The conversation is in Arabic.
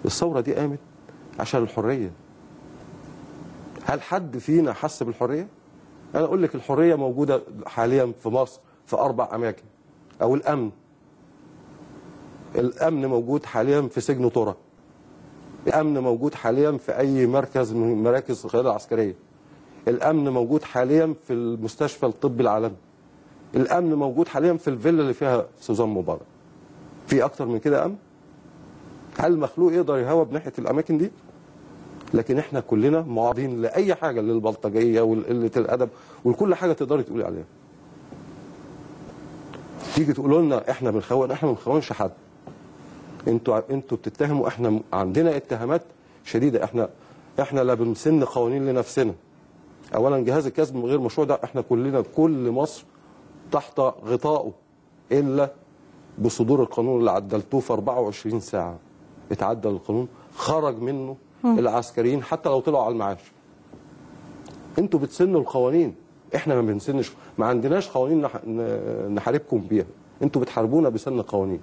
الثوره دي قامت عشان الحريه. هل حد فينا حس بالحريه؟ انا اقول لك الحريه موجوده حاليا في مصر في 4 اماكن. او الامن موجود حاليا في سجن طرة. الامن موجود حاليا في اي مركز من مراكز القياده العسكريه. الامن موجود حاليا في المستشفى الطبي العالمي. الامن موجود حاليا في الفيلا اللي فيها سوزان مبارك. في اكتر من كده امن؟ هل مخلوق يقدر يهوى بناحيه الاماكن دي؟ لكن احنا كلنا معارضين لاي حاجه، للبلطجيه وقله الادب ولكل حاجه تقدري تقولي عليها. تيجي تقولوا لنا احنا بنخون، احنا ما بنخونش حد. انتوا بتتهموا، احنا عندنا اتهامات شديده. احنا لا بنسن قوانين لنفسنا. اولا جهاز الكسب من غير مشروع ده احنا كلنا، كل مصر تحت غطائه الا بصدور القانون اللي عدلتوه في 24 ساعه. اتعدل القانون، خرج منه العسكريين حتى لو طلعوا على المعاش. انتوا بتسنوا القوانين، احنا ما بنسنش، ما عندناش قوانين نحاربكم بيها. انتوا بتحاربونا بسن قوانين.